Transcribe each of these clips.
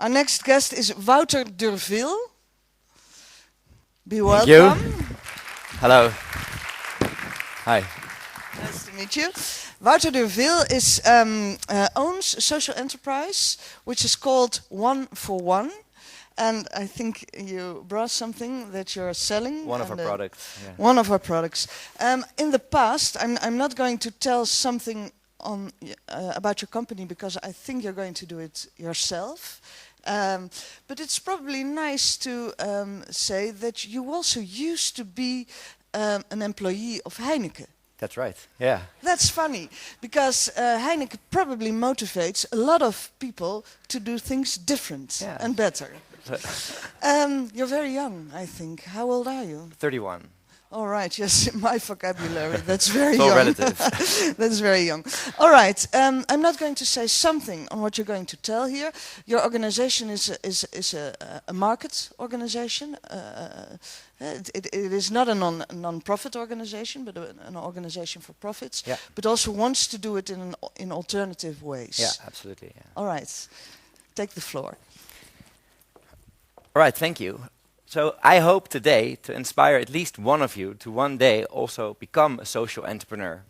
Our next guest is Wouter Durville. Be Thank welcome. you. Hello. Hi. Nice to meet you. Wouter Durville owns a social enterprise which is called OneforOne. And I think you brought something that you're selling. One of our products. Yeah. One of our products. In the past, I'm not going to tell something on about your company because I think you're going to do it yourself. But it's probably nice to say that you also used to be an employee of Heineken. That's right. Yeah. That's funny, because Heineken probably motivates a lot of people to do things different and better. You're very young, I think. How old are you? 31. All right, yes, in my vocabulary, that's very It's all young. relative. That's very young. All right, I'm not going to say something on what you're going to tell here. Your organization is a market organization. It is not a non-profit organization, but an organization for profits, but also wants to do it in alternative ways. Yeah, absolutely. Yeah. All right, take the floor. All right, thank you. So I hope today to inspire at least one of you to one day also become a social entrepreneur.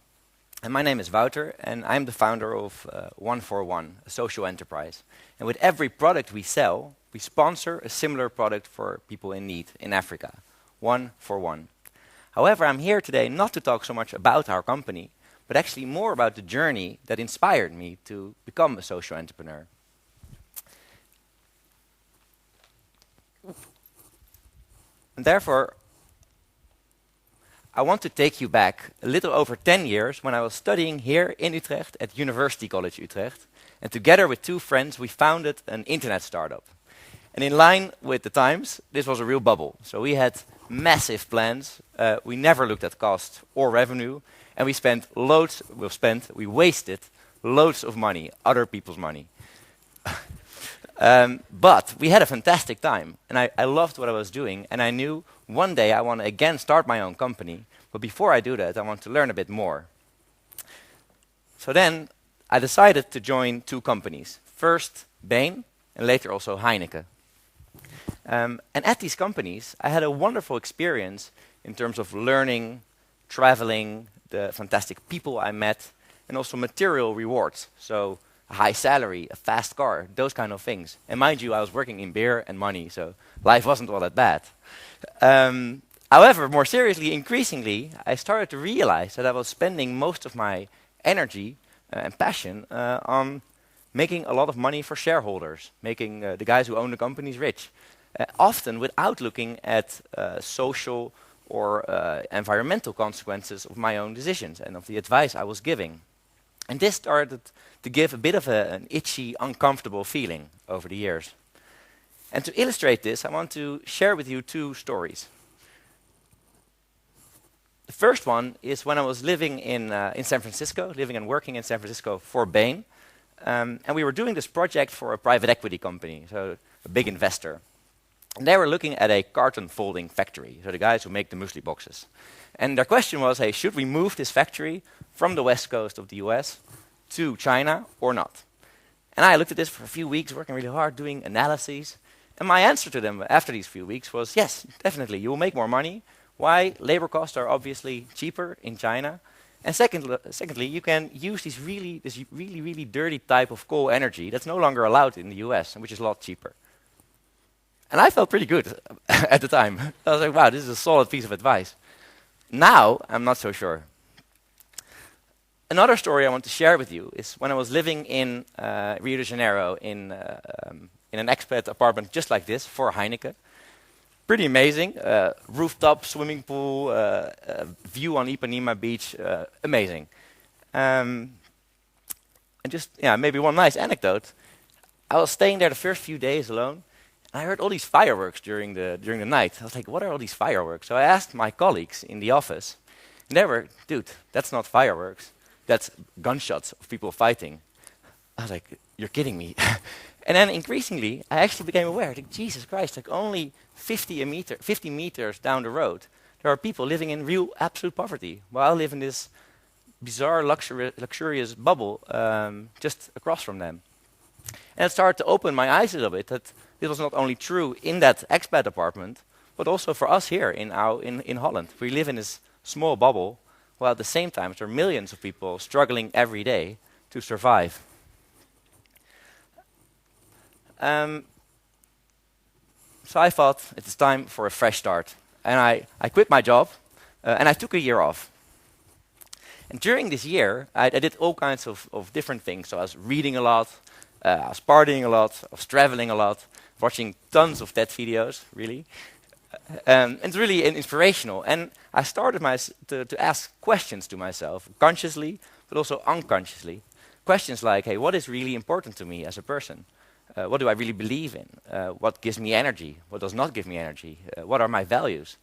And my name is Wouter, and I'm the founder of OneforOne, a social enterprise. And with every product we sell, we sponsor a similar product for people in need in Africa, OneforOne. However, I'm here today not to talk so much about our company, but actually more about the journey that inspired me to become a social entrepreneur. And therefore, I want to take you back a little over 10 years when I was studying here in Utrecht at University College Utrecht. And together with two friends, we founded an internet startup. And in line with the times, this was a real bubble. So we had massive plans. We never looked at cost or revenue. And we wasted loads of money, other people's money. But we had a fantastic time, and I loved what I was doing, and I knew one day I want to again start my own company, but before I do that, I want to learn a bit more. So then I decided to join two companies, first Bain, and later also Heineken. And at these companies, I had a wonderful experience in terms of learning, traveling, the fantastic people I met, and also material rewards. So a high salary, a fast car, those kind of things. And mind you, I was working in beer and money, so life wasn't all that bad. However, more seriously, increasingly, I started to realize that I was spending most of my energy and passion on making a lot of money for shareholders, making the guys who own the companies rich, often without looking at social or environmental consequences of my own decisions and of the advice I was giving. And this started to give a bit of an itchy, uncomfortable feeling over the years. And to illustrate this, I want to share with you two stories. The first one is when I was living in San Francisco, living and working in San Francisco for Bain. And we were doing this project for a private equity company, so a big investor. And they were looking at a carton folding factory, so the guys who make the muesli boxes. And their question was, hey, should we move this factory from the west coast of the US to China or not? And I looked at this for a few weeks, working really hard, doing analyses. And my answer to them after these few weeks was, yes, definitely, you will make more money. Why? Labor costs are obviously cheaper in China. And secondly, you can use this really dirty type of coal energy that's no longer allowed in the US, and which is a lot cheaper. And I felt pretty good at the time. I was like, wow, this is a solid piece of advice. Now, I'm not so sure. Another story I want to share with you is when I was living in Rio de Janeiro in an expat apartment just like this for Heineken. Pretty amazing. Rooftop swimming pool, view on Ipanema beach, amazing. And just, maybe one nice anecdote. I was staying there the first few days alone, and I heard all these fireworks during the night. I was like, what are all these fireworks? So I asked my colleagues in the office, and they were, dude, that's not fireworks. That's gunshots of people fighting. I was like, you're kidding me. And then increasingly, I actually became aware, like, Jesus Christ, like only 50 meters down the road, there are people living in real absolute poverty, while I live in this bizarre luxurious bubble just across from them. And it started to open my eyes a little bit that this was not only true in that expat apartment, but also for us here in Holland. We live in this small bubble, while at the same time there are millions of people struggling every day to survive. So I thought it's time for a fresh start. And I quit my job, and I took a year off. And during this year, I did all kinds of different things. So I was reading a lot, I was partying a lot, I was traveling a lot, watching tons of TED videos, really. It's really inspirational. And I started to ask questions to myself, consciously, but also unconsciously. Questions like, hey, what is really important to me as a person? What do I really believe in? What gives me energy? What does not give me energy? What are my values?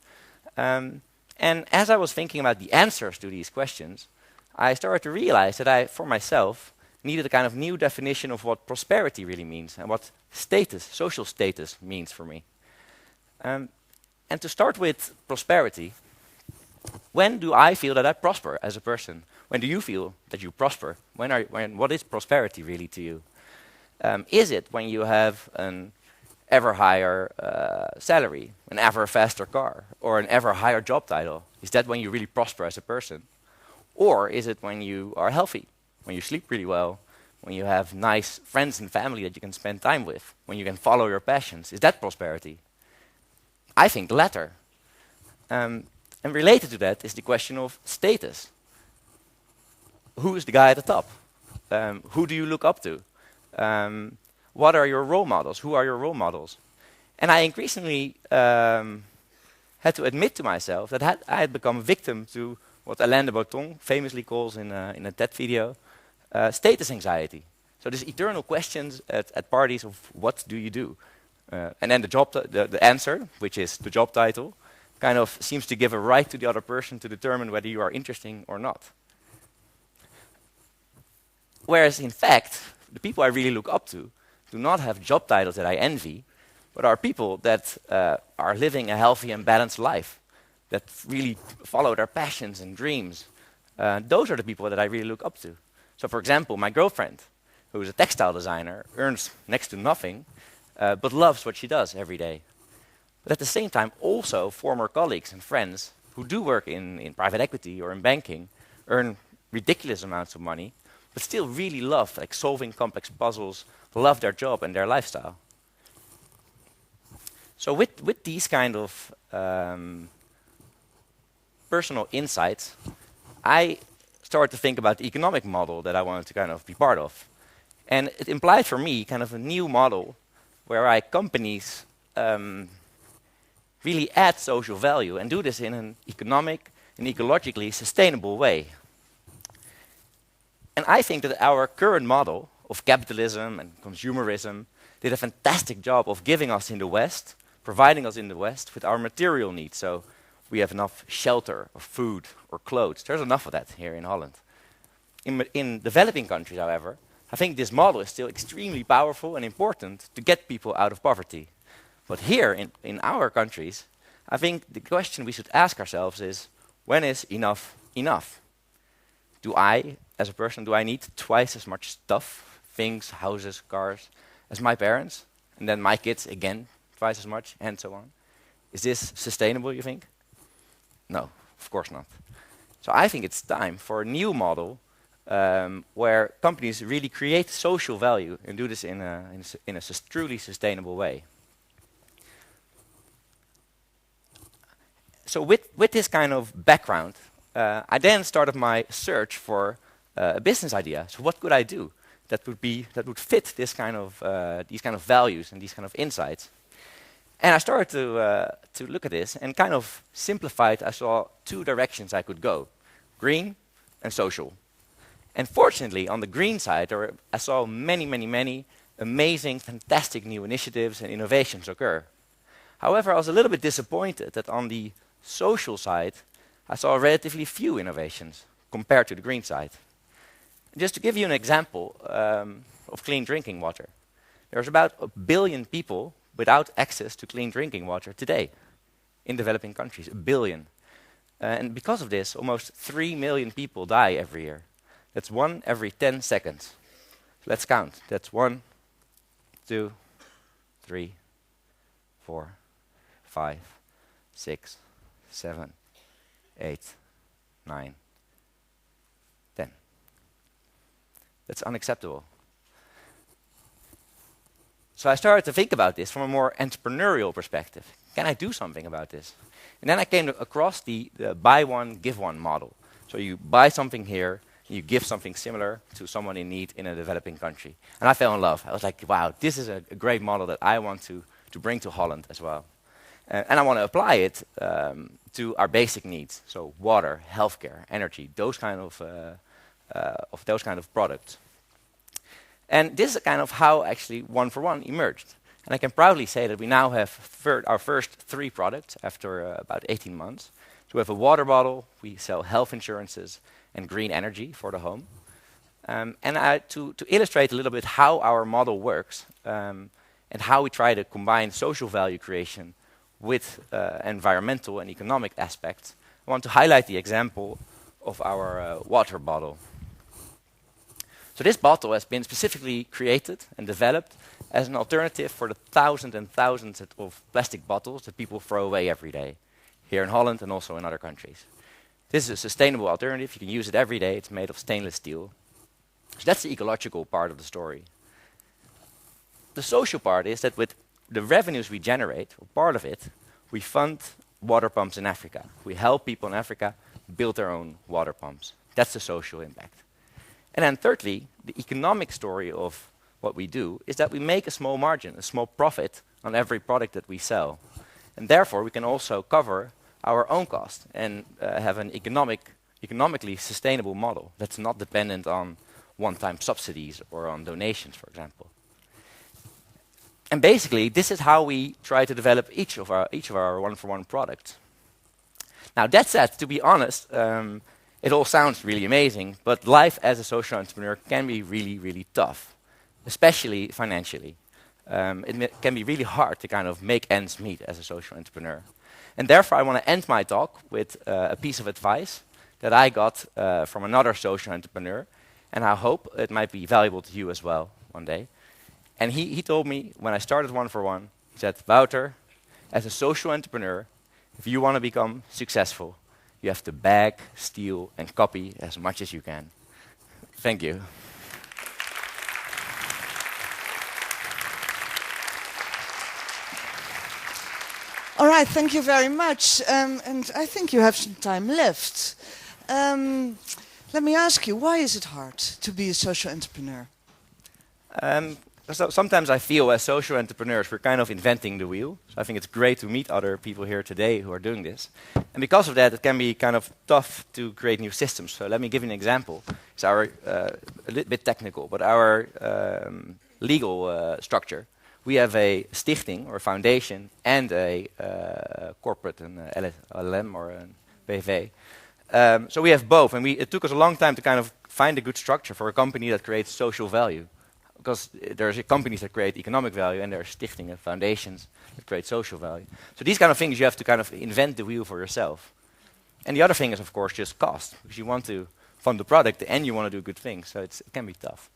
And as I was thinking about the answers to these questions, I started to realize that I, for myself, needed a kind of new definition of what prosperity really means and what status, social status, means for me. And to start with prosperity, when do I feel that I prosper as a person? When do you feel that you prosper? What is prosperity really to you? Is it when you have an ever higher salary, an ever faster car, or an ever higher job title? Is that when you really prosper as a person? Or is it when you are healthy, when you sleep really well, when you have nice friends and family that you can spend time with, when you can follow your passions? Is that prosperity? I think the latter. And related to that is the question of status. Who is the guy at the top? Who do you look up to? What are your role models? Who are your role models? And I increasingly had to admit to myself that I had become a victim to what Alain de Botton famously calls in a TED video, status anxiety. So these eternal questions at parties of what do you do? And then the answer, which is the job title, kind of seems to give a right to the other person to determine whether you are interesting or not. Whereas in fact, the people I really look up to do not have job titles that I envy, but are people that are living a healthy and balanced life, that really follow their passions and dreams. Those are the people that I really look up to. So for example, my girlfriend, who is a textile designer, earns next to nothing, but loves what she does every day. But at the same time, also former colleagues and friends who do work in private equity or in banking earn ridiculous amounts of money, but still really love solving complex puzzles, love their job and their lifestyle. So with these kind of personal insights, I started to think about the economic model that I wanted to kind of be part of. And it implied for me kind of a new model where companies really add social value and do this in an economic and ecologically sustainable way. And I think that our current model of capitalism and consumerism did a fantastic job of giving us in the West, providing us in the West with our material needs. So we have enough shelter or food or clothes. There's enough of that here in Holland. In developing countries, however, I think this model is still extremely powerful and important to get people out of poverty. But here in our countries, I think the question we should ask ourselves is, when is enough enough? Do I, as a person, do I need twice as much stuff, things, houses, cars, as my parents? And then my kids, again, twice as much, and so on. Is this sustainable, you think? No, of course not. So I think it's time for a new model where companies really create social value and do this in a truly sustainable way. So with this kind of background, I then started my search for a business idea. So what could I do that would fit these kind of values and these kind of insights? And I started to look at this and kind of simplified. I saw two directions I could go: green and social. And fortunately, on the green side, I saw many amazing, fantastic new initiatives and innovations occur. However, I was a little bit disappointed that on the social side, I saw relatively few innovations compared to the green side. Just to give you an example of clean drinking water, there's about 1 billion people without access to clean drinking water today in developing countries, 1 billion. And because of this, almost 3 million people die every year. That's 1 every 10 seconds. Let's count. That's 1 2, 3, 4, 5, 6, 7, 8, 9, 10. That's unacceptable. So I started to think about this from a more entrepreneurial perspective. Can I do something about this? And then I came across the buy one, give one model. So you buy something here, you give something similar to someone in need in a developing country. And I fell in love. I was like, wow, this is a great model that I want to bring to Holland as well. And I want to apply it to our basic needs. So water, healthcare, energy, those kind of products. And this is kind of how actually OneforOne emerged. And I can proudly say that we now have our first 3 products after about 18 months. So we have a water bottle, we sell health insurances, and green energy for the home. And to illustrate a little bit how our model works and how we try to combine social value creation with environmental and economic aspects, I want to highlight the example of our water bottle. So this bottle has been specifically created and developed as an alternative for the thousands and thousands of plastic bottles that people throw away every day, here in Holland and also in other countries. This is a sustainable alternative. You can use it every day. It's made of stainless steel. So that's the ecological part of the story. The social part is that with the revenues we generate, or part of it, we fund water pumps in Africa. We help people in Africa build their own water pumps. That's the social impact. And then thirdly, the economic story of what we do is that we make a small margin, a small profit on every product that we sell. And therefore, we can also cover our own cost and have an economically sustainable model that's not dependent on one-time subsidies or on donations, for example. And basically, this is how we try to develop each of our OneforOne products. Now, that said, to be honest, it all sounds really amazing, but life as a social entrepreneur can be really, really tough, especially financially. It can be really hard to kind of make ends meet as a social entrepreneur. And therefore, I want to end my talk with a piece of advice that I got from another social entrepreneur, and I hope it might be valuable to you as well one day. And he told me, when I started OneforOne, he said, Wouter, as a social entrepreneur, if you want to become successful, you have to bag, steal, and copy as much as you can. Thank you. All right, thank you very much. And I think you have some time left. Let me ask you, why is it hard to be a social entrepreneur? So sometimes I feel as social entrepreneurs, we're kind of inventing the wheel. So I think it's great to meet other people here today who are doing this. And because of that, it can be kind of tough to create new systems. So let me give you an example. It's a little bit technical, but our legal structure. We have a stichting or a foundation and a corporate, an LLM or a BV. So we have both, and it took us a long time to kind of find a good structure for a company that creates social value. Because there's companies that create economic value and there are stichting and foundations that create social value. So these kind of things you have to kind of invent the wheel for yourself. And the other thing is, of course, just cost. Because you want to fund the product and you want to do good things. So it can be tough.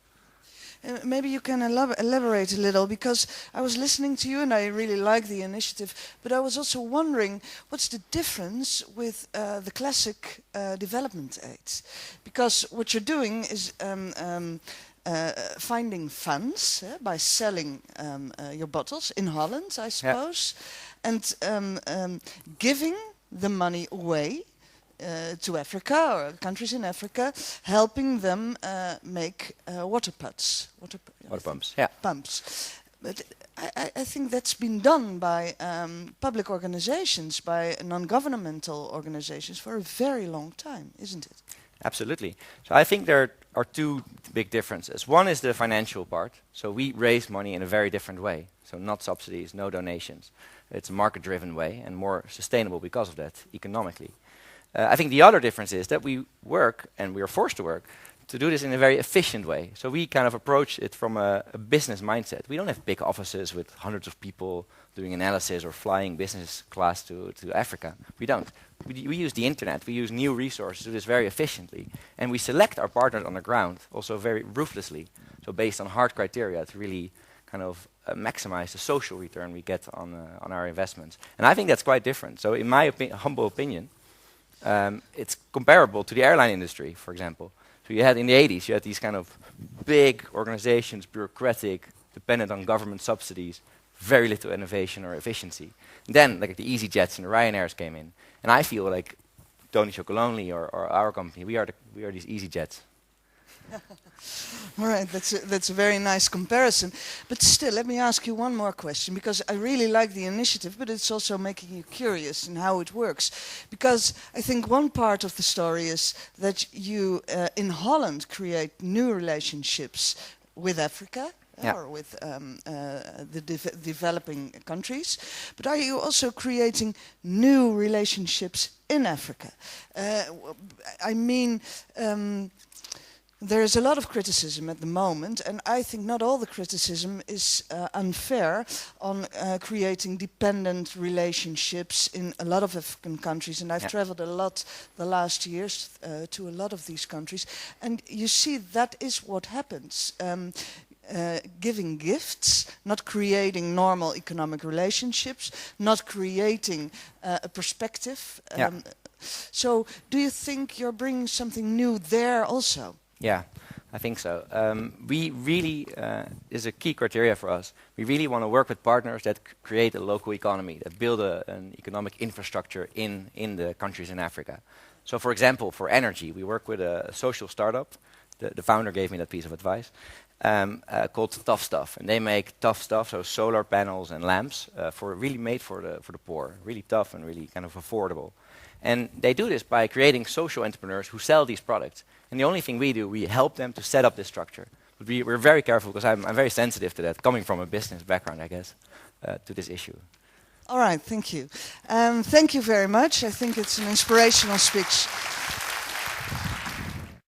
Maybe you can elaborate a little, because I was listening to you and I really like the initiative, but I was also wondering what's the difference with the classic development aid? Because what you're doing is finding funds by selling your bottles in Holland, I suppose, and giving the money away to Africa or countries in Africa, helping them make water pumps. Water pumps. Yeah. Pumps. But I think that's been done by public organizations, by non-governmental organizations for a very long time, isn't it? Absolutely. So I think there are two big differences. One is the financial part. So we raise money in a very different way. So not subsidies, no donations. It's a market-driven way and more sustainable because of that, economically. I think the other difference is that we work, and we are forced to work, to do this in a very efficient way. So we kind of approach it from a business mindset. We don't have big offices with hundreds of people doing analysis or flying business class to Africa. We don't. We use the internet. We use new resources to do this very efficiently. And we select our partners on the ground also very ruthlessly. So based on hard criteria to really kind of maximize the social return we get on our investments. And I think that's quite different. So in my humble opinion, it's comparable to the airline industry, for example. So you had in the 80s, you had these kind of big organizations, bureaucratic, dependent on government subsidies, very little innovation or efficiency. And then like the EasyJets and the Ryanairs came in. And I feel like Tony Chocolonely or our company, we are these EasyJets. All right, that's a very nice comparison. But still, let me ask you one more question, because I really like the initiative, but it's also making you curious in how it works. Because I think one part of the story is that you, in Holland, create new relationships with Africa, or with the developing countries. But are you also creating new relationships in Africa? I mean, there is a lot of criticism at the moment, and I think not all the criticism is unfair on creating dependent relationships in a lot of African countries. And I've traveled a lot the last years to a lot of these countries, and you see that is what happens. Giving gifts, not creating normal economic relationships, not creating a perspective. So do you think you're bringing something new there also? Yeah, I think so. We really, is a key criteria for us. We really want to work with partners that create a local economy, that build an economic infrastructure in the countries in Africa. So for example, for energy, we work with a social startup. The founder gave me that piece of advice. Called Tough Stuff, and they make tough stuff, so solar panels and lamps, really made for the poor, really tough and really kind of affordable. And they do this by creating social entrepreneurs who sell these products. And the only thing we do, we help them to set up this structure. But we're very careful, because I'm very sensitive to that, coming from a business background, I guess, to this issue. All right, thank you. Thank you very much. I think it's an inspirational speech.